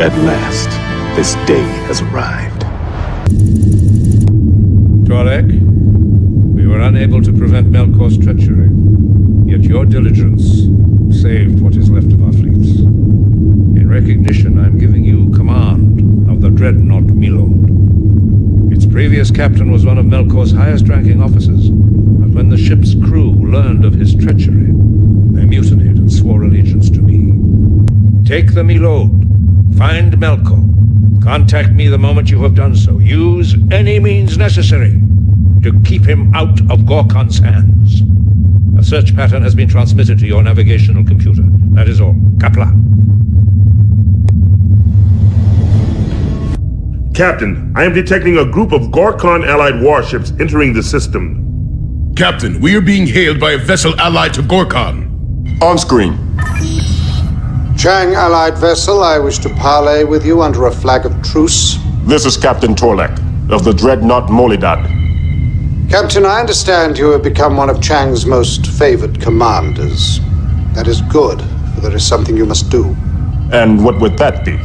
At last, this day has arrived. Torek, we were unable to prevent Melkor's treachery, yet your diligence saved what is left of our fleets. In recognition, I am giving you command of the dreadnought Milord. Its previous captain was one of Melkor's highest-ranking officers, but when the ship's crew learned of his treachery, they mutinied and swore allegiance to me. Take the Milord, find Melkor, contact me the moment you have done so. Use any means necessary to keep him out of Gorkon's hands. A search pattern has been transmitted to your navigational computer. That is all. Kapla. Captain, I am detecting a group of Gorkon allied warships entering the system. Captain, we are being hailed by a vessel allied to Gorkon. On screen. Chang allied vessel, I wish to parley with you under a flag of truce. This is Captain Torlek, of the dreadnought Molidad. Captain, I understand you have become one of Chang's most favored commanders. That is good, for there is something you must do. And what would that be?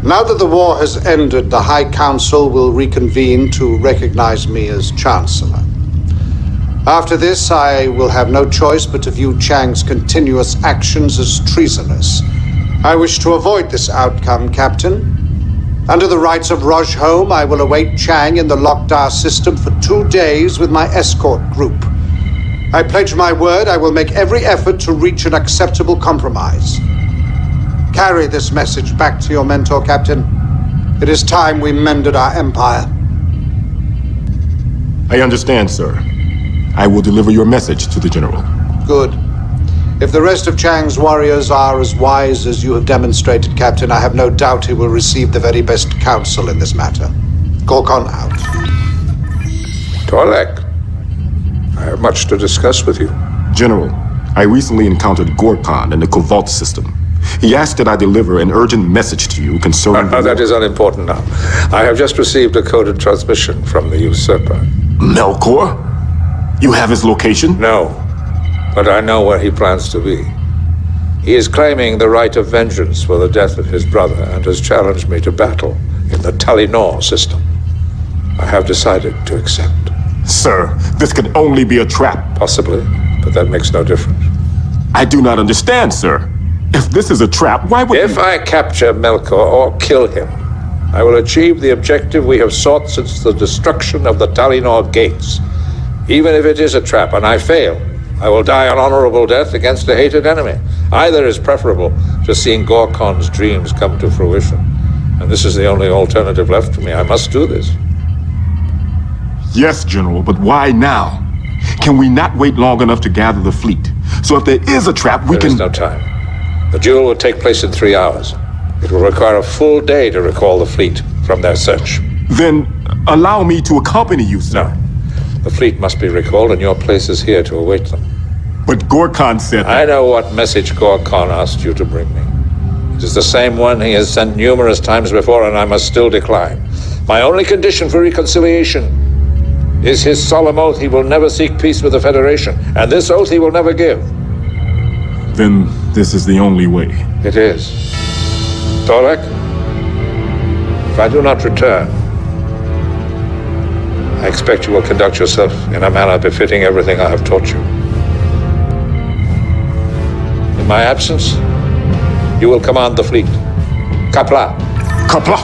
Now that the war has ended, the High Council will reconvene to recognize me as Chancellor. After this, I will have no choice but to view Chang's continuous actions as treasonous. I wish to avoid this outcome, Captain. Under the rights of Rojholm, I will await Chang in the Lokdar system for 2 days with my escort group. I pledge my word I will make every effort to reach an acceptable compromise. Carry this message back to your mentor, Captain. It is time we mended our empire. I understand, sir. I will deliver your message to the General. Good. If the rest of Chang's warriors are as wise as you have demonstrated, Captain, I have no doubt he will receive the very best counsel in this matter. Gorkon out. Torek, I have much to discuss with you. General, I recently encountered Gorkon in the Covalt system. He asked that I deliver an urgent message to you concerning... That is unimportant now. I have just received a coded transmission from the usurper. Melkor? You have his location? No, but I know where he plans to be. He is claiming the right of vengeance for the death of his brother and has challenged me to battle in the Talinor system. I have decided to accept. Sir, this could only be a trap. Possibly, but that makes no difference. I do not understand, sir. If this is a trap, why would... If I capture Melkor or kill him, I will achieve the objective we have sought since the destruction of the Talinor gates. Even if it is a trap and I fail, I will die an honorable death against a hated enemy. Either is preferable to seeing Gorkon's dreams come to fruition. And this is the only alternative left for me. I must do this. Yes, General, but why now? Can we not wait long enough to gather the fleet? So if there is a trap, we can... There is no time. The duel will take place in 3 hours. It will require a full day to recall the fleet from their search. Then allow me to accompany you, sir. No. The fleet must be recalled, and your place is here to await them. But Gorkon said that... I know what message Gorkon asked you to bring me. It is the same one he has sent numerous times before, and I must still decline. My only condition for reconciliation is his solemn oath he will never seek peace with the Federation, and this oath he will never give. Then this is the only way. It is. Torek, if I do not return, I expect you will conduct yourself in a manner befitting everything I have taught you. In my absence, you will command the fleet. Kapla. Kapla!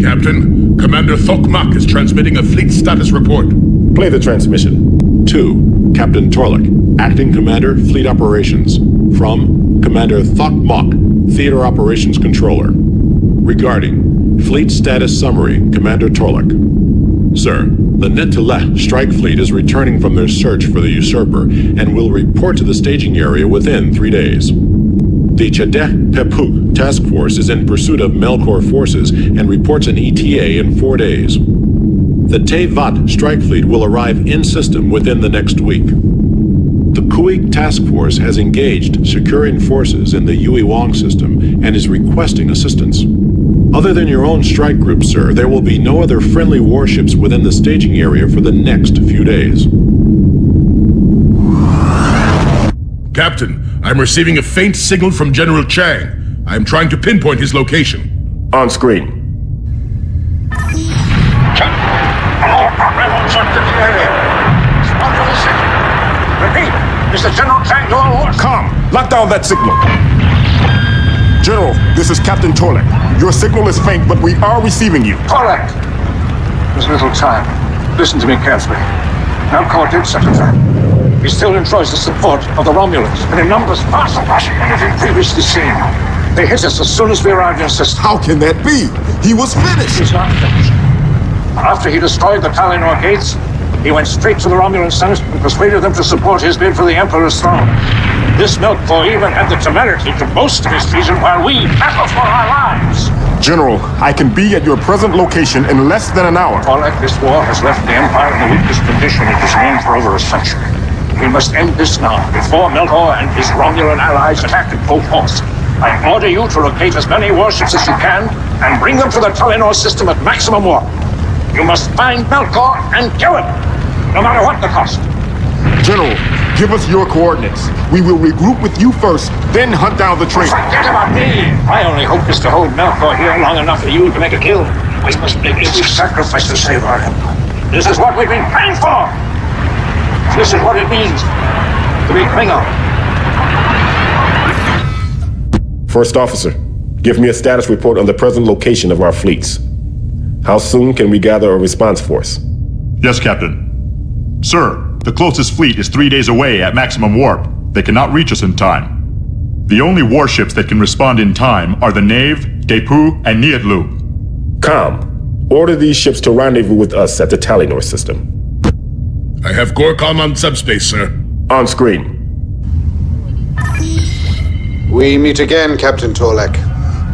Captain, Commander Thokmak is transmitting a fleet status report. Play the transmission. To Captain Torlek, Acting Commander, Fleet Operations. From Commander Thokmak, Theater Operations Controller. Regarding Fleet Status Summary, Commander Torlek. Sir, the Nit'T'leh strike fleet is returning from their search for the usurper and will report to the staging area within 3 days. The Chedeh Pepuk task force is in pursuit of Melkor forces and reports an ETA in 4 days. The Tevat strike fleet will arrive in system within the next week. The Kuik task force has engaged securing forces in the Yui Wong system and is requesting assistance. Other than your own strike group, sir, there will be no other friendly warships within the staging area for the next few days. Captain, I'm receiving a faint signal from General Chang. I'm trying to pinpoint his location. On screen. Repeat, Mr. General Chang to all orders. Com, lock down that signal. General, this is Captain Torlek. Your signal is faint, but we are receiving you. Torlek! There's little time. Listen to me carefully. Melkor did such a thing. He still enjoys the support of the Romulans, and in numbers far surpassing anything previously seen. They hit us as soon as we arrived in system. How can that be? He was finished. He's not finished. After he destroyed the Talinor gates, he went straight to the Romulan Senate and persuaded them to support his bid for the Emperor's throne. This Melkor even had the temerity to boast of his treason while we battled for our lives. General, I can be at your present location in less than an hour. Torlek, this war has left the Empire in the weakest condition it has known for over a century. We must end this now, before Melkor and his Romulan allies attack in full force. I order you to locate as many warships as you can and bring them to the Talinor system at maximum warp. You must find Melkor and kill him, no matter what the cost. General, give us your coordinates. We will regroup with you first, then hunt down the traitor. Forget about me! My only hope is to hold Melkor here long enough for you to make a kill. We must make every sacrifice to save our empire. This is what we've been praying for! This is what it means to be Klingon. First officer, give me a status report on the present location of our fleets. How soon can we gather a response force? Yes, Captain. Sir, the closest fleet is 3 days away at maximum warp. They cannot reach us in time. The only warships that can respond in time are the Nave, Depu, and Niatlu. Com, order these ships to rendezvous with us at the Talinor system. I have Gorkon on subspace, sir. On screen. We meet again, Captain Torlek.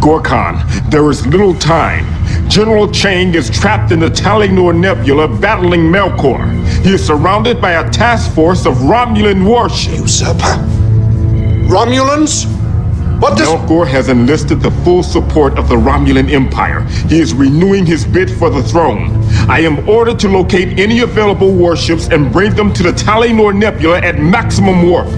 Gorkon, there is little time. General Chang is trapped in the Talinor Nebula battling Melkor. He is surrounded by a task force of Romulan warships. Usurper? Romulans? What does... Melkor has enlisted the full support of the Romulan Empire. He is renewing his bid for the throne. I am ordered to locate any available warships and bring them to the Talinor Nebula at maximum warp.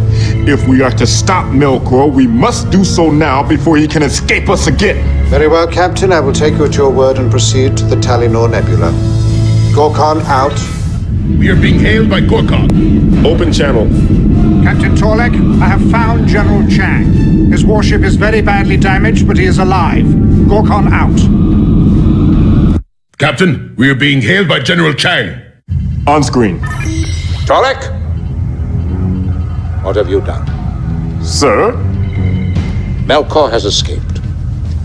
If we are to stop Melkor, we must do so now before he can escape us again. Very well, Captain. I will take you at your word and proceed to the Talinor Nebula. Gorkon out. We are being hailed by Gorkon. Open channel. Captain Torlek, I have found General Chang. His warship is very badly damaged, but he is alive. Gorkon out. Captain, we are being hailed by General Chang. On screen. Torlek? What have you done? Sir? Melkor has escaped.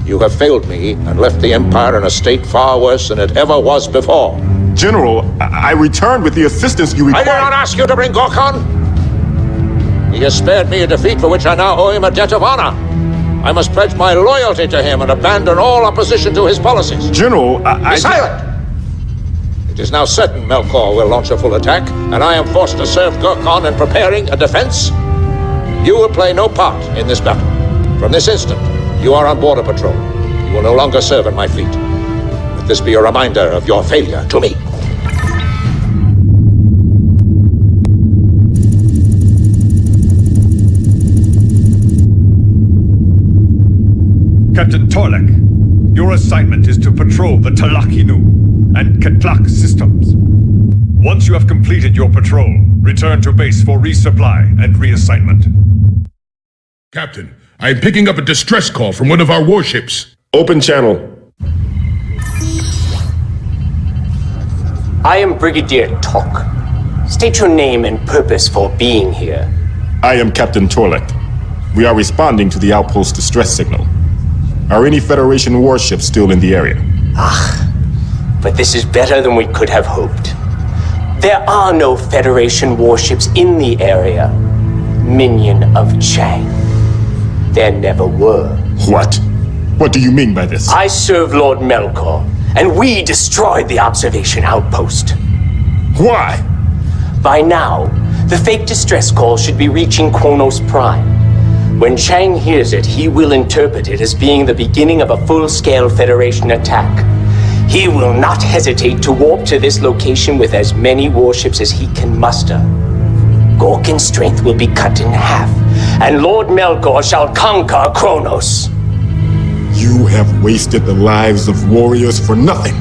You have failed me and left the Empire in a state far worse than it ever was before. General, I returned with the assistance you required. I did not ask you to bring Gorkon. He has spared me a defeat for which I now owe him a debt of honor. I must pledge my loyalty to him and abandon all opposition to his policies. General, Be silent! It is now certain Melkor will launch a full attack, and I am forced to serve Gorkon in preparing a defense. You will play no part in this battle. From this instant, you are on board a patrol. You will no longer serve in my fleet. Let this be a reminder of your failure to me. Captain Torlek, your assignment is to patrol the Talakinu and Ketlak systems. Once you have completed your patrol, return to base for resupply and reassignment. Captain, I am picking up a distress call from one of our warships. Open channel. I am Brigadier Tok. State your name and purpose for being here. I am Captain Torlek. We are responding to the outpost distress signal. Are any Federation warships still in the area? But this is better than we could have hoped. There are no Federation warships in the area. Minion of Chang. There never were. What? What do you mean by this? I serve Lord Melkor, and we destroyed the observation outpost. Why? By now, the fake distress call should be reaching Kronos Prime. When Chang hears it, he will interpret it as being the beginning of a full-scale Federation attack. He will not hesitate to warp to this location with as many warships as he can muster. Gorkon's strength will be cut in half, and Lord Melkor shall conquer Kronos. You have wasted the lives of warriors for nothing.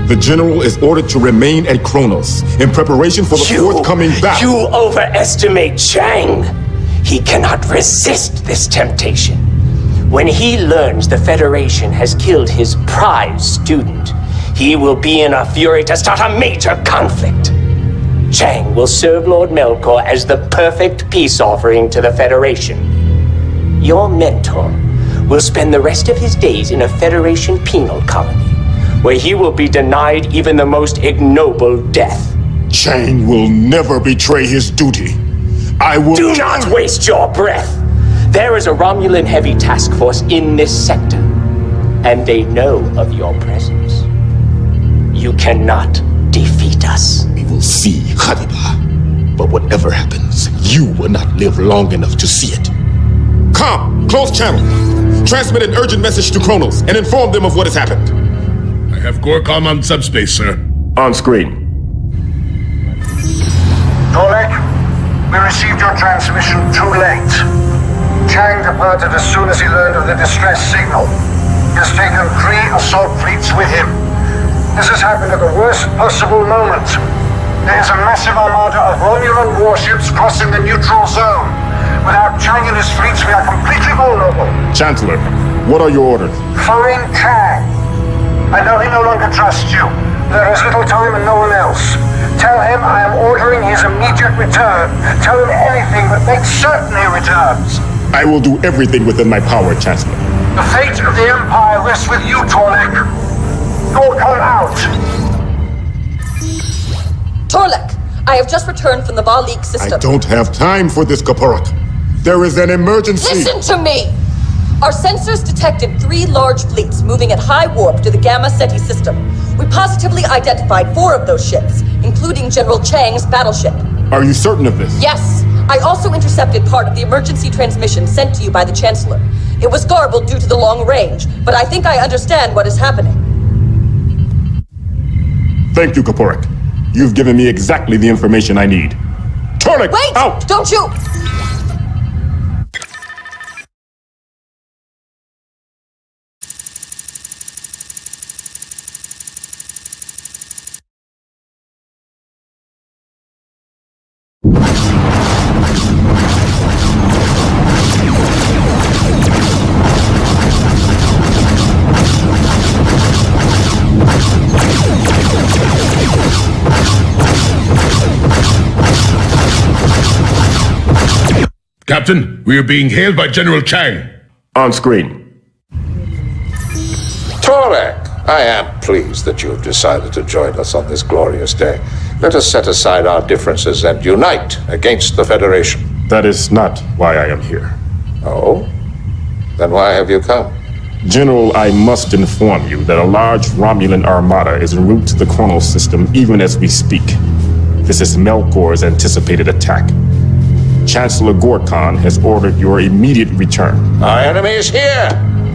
The general is ordered to remain at Kronos in preparation for the forthcoming battle. You overestimate Chang. He cannot resist this temptation. When he learns the Federation has killed his prize student, he will be in a fury to start a major conflict. Chang will serve Lord Melkor as the perfect peace offering to the Federation. Your mentor will spend the rest of his days in a Federation penal colony, where he will be denied even the most ignoble death. Chang will never betray his duty. I will— Do not waste your breath! There is a Romulan heavy task force in this sector, and they know of your presence. You cannot defeat us. We will see, Khalifa. But whatever happens, you will not live long enough to see it. Come, close channel. Transmit an urgent message to Kronos and inform them of what has happened. I have Gorkom on subspace, sir. On screen. Torlek, we received your transmission too late. Chang departed as soon as he learned of the distress signal. He has taken 3 assault fleets with him. This has happened at the worst possible moment. There is a massive armada of Romulan warships crossing the neutral zone. Without Chang and his fleets, we are completely vulnerable. Chancellor, what are your orders? Find Chang. I know he no longer trusts you. There is little time and no one else. Tell him I am ordering his immediate return. Tell him anything, but make certain he returns. I will do everything within my power, Chancellor. The fate of the Empire rests with you, Torlek. Gorkon out. Torlek, I have just returned from the Balik system. I don't have time for this, Kaporak. There is an emergency. Listen to me! Our sensors detected 3 large fleets moving at high warp to the Gamma Ceti system. We positively identified 4 of those ships, including General Chang's battleship. Are you certain of this? Yes. I also intercepted part of the emergency transmission sent to you by the Chancellor. It was garbled due to the long range, but I think I understand what is happening. Thank you, Kaporak. You've given me exactly the information I need. Torlek, wait! Out! Don't you! Captain, we are being hailed by General Chang. On screen. Torlek, I am pleased that you have decided to join us on this glorious day. Let us set aside our differences and unite against the Federation. That is not why I am here. Oh? Then why have you come? General, I must inform you that a large Romulan armada is en route to the Kronos system even as we speak. This is Melkor's anticipated attack. Chancellor Gorkon has ordered your immediate return. Our enemy is here!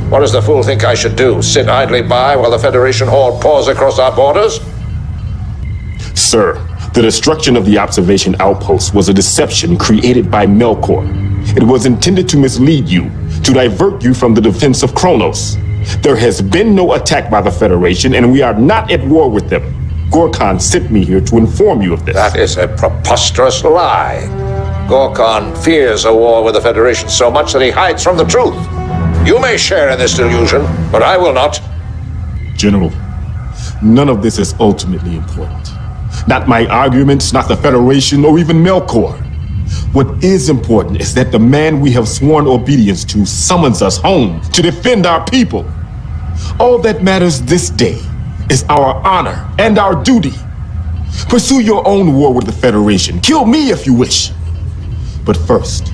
What does the fool think I should do? Sit idly by while the Federation horde pours across our borders? Sir, the destruction of the observation outpost was a deception created by Melkor. It was intended to mislead you, to divert you from the defense of Kronos. There has been no attack by the Federation, and we are not at war with them. Gorkon sent me here to inform you of this. That is a preposterous lie. Gorkon fears a war with the Federation so much that he hides from the truth. You may share in this delusion, but I will not. General, none of this is ultimately important. Not my arguments, not the Federation, or even Melkor. What is important is that the man we have sworn obedience to summons us home to defend our people. All that matters this day is our honor and our duty. Pursue your own war with the Federation. Kill me if you wish. But first,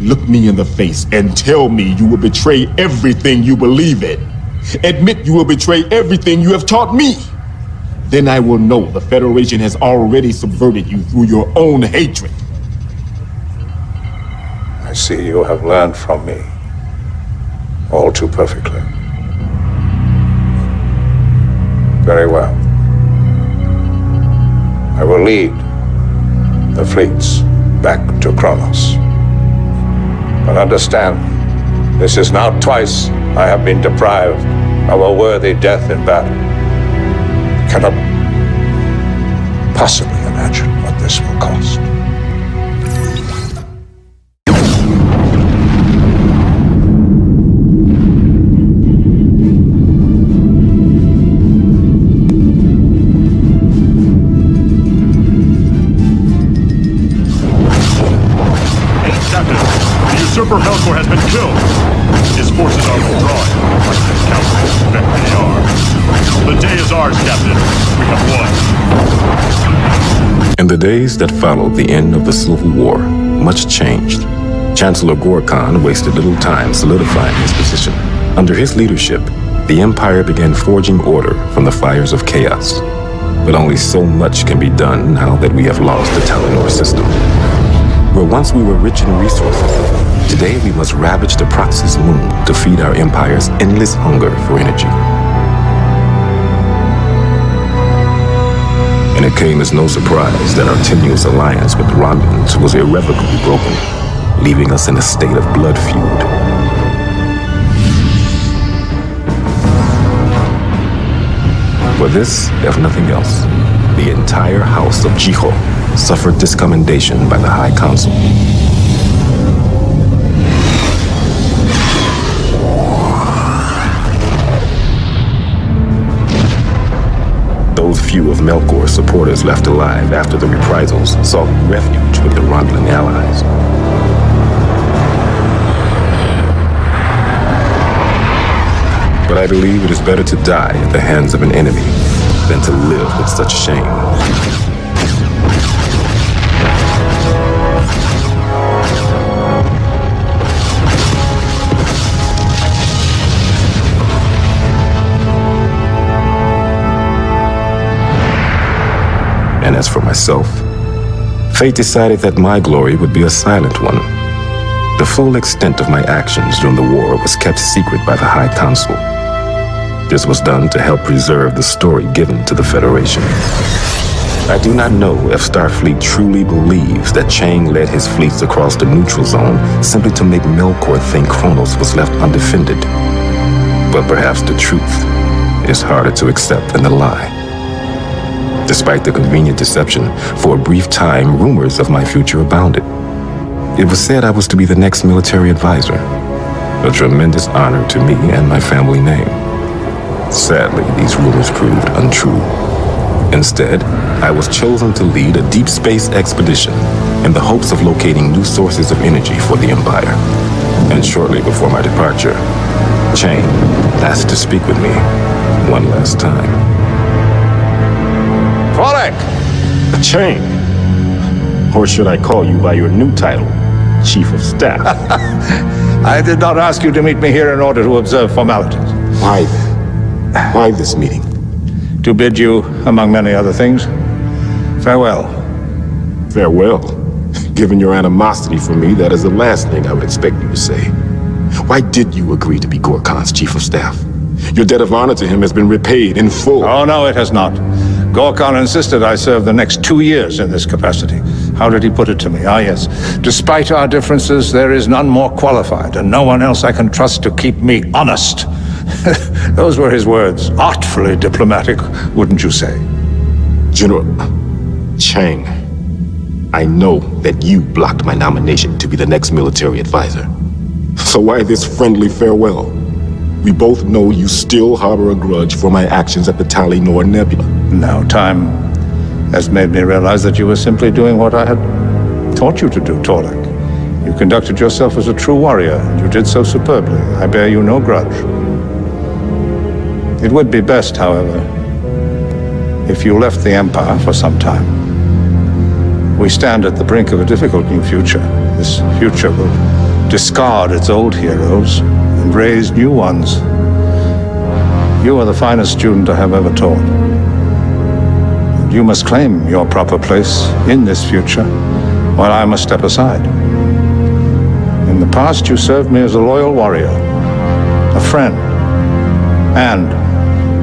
look me in the face and tell me you will betray everything you believe in. Admit you will betray everything you have taught me. Then I will know the Federation has already subverted you through your own hatred. I see you have learned from me all too perfectly. Very well. I will lead the fleets back to Kronos. But understand, this is now twice I have been deprived of a worthy death in battle. Cannot possibly imagine what this will cost. Captain, the usurper Melkor has been killed. His forces are withdrawing. Count expect they are. The day is ours, Captain. We have won. In the days that followed the end of the Civil War, much changed. Chancellor Gorkon wasted little time solidifying his position. Under his leadership, the Empire began forging order from the fires of chaos. But only so much can be done now that we have lost the Talinor system. Where once we were rich in resources, today we must ravage the Proxys moon to feed our Empire's endless hunger for energy. And it came as no surprise that our tenuous alliance with the Romulans was irrevocably broken, leaving us in a state of blood feud. For this, if nothing else, the entire house of Jiho suffered discommendation by the High Council. Those few of Melkor's supporters left alive after the reprisals sought refuge with the Romulan allies. But I believe it is better to die at the hands of an enemy than to live with such shame. And as for myself, fate decided that my glory would be a silent one. The full extent of my actions during the war was kept secret by the High Council. This was done to help preserve the story given to the Federation. I do not know if Starfleet truly believes that Chang led his fleets across the neutral zone simply to make Melkor think Kronos was left undefended. But perhaps the truth is harder to accept than the lie. Despite the convenient deception, for a brief time, rumors of my future abounded. It was said I was to be the next military advisor, a tremendous honor to me and my family name. Sadly, these rumors proved untrue. Instead, I was chosen to lead a deep space expedition in the hopes of locating new sources of energy for the Empire. And shortly before my departure, Chang asked to speak with me one last time. Tolek! Chang, or should I call you by your new title, Chief of Staff? I did not ask you to meet me here in order to observe formalities. Why then? Why this meeting? To bid you, among many other things, farewell. Farewell? Given your animosity for me, that is the last thing I would expect you to say. Why did you agree to be Gorkon's Chief of Staff? Your debt of honor to him has been repaid in full. Oh, no, it has not. Gorkon insisted I serve the next 2 years in this capacity. How did he put it to me? Ah, yes. Despite our differences, there is none more qualified, and no one else I can trust to keep me honest. Those were his words. Artfully diplomatic, wouldn't you say? General Chang, I know that you blocked my nomination to be the next military advisor. So why this friendly farewell? We both know you still harbor a grudge for my actions at the Talinor Nebula. Now, time has made me realize that you were simply doing what I had taught you to do, Torlak. You conducted yourself as a true warrior, and you did so superbly. I bear you no grudge. It would be best, however, if you left the Empire for some time. We stand at the brink of a difficult new future. This future will discard its old heroes and raise new ones. You are the finest student I have ever taught. You must claim your proper place in this future, while I must step aside. In the past, you served me as a loyal warrior, a friend, and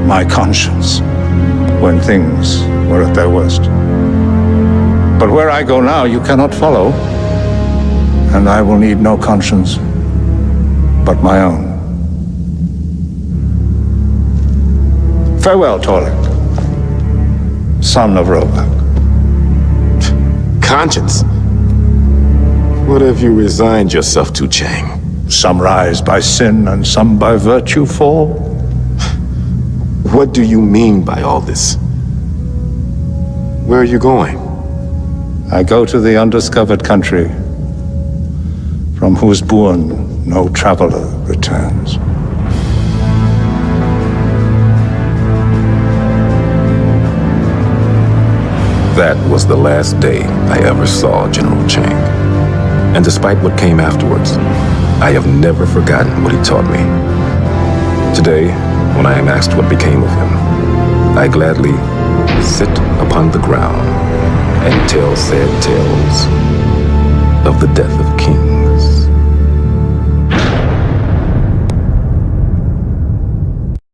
my conscience when things were at their worst. But where I go now, you cannot follow. And I will need no conscience but my own. Farewell, Torlik, son of Robak. Conscience? What have you resigned yourself to, Chang? Some rise by sin and some by virtue fall. What do you mean by all this? Where are you going? I go to the undiscovered country, from whose bourne no traveler returns. That was the last day I ever saw General Chang. And despite what came afterwards, I have never forgotten what he taught me. Today, when I am asked what became of him, I gladly sit upon the ground and tell sad tales of the death of kings.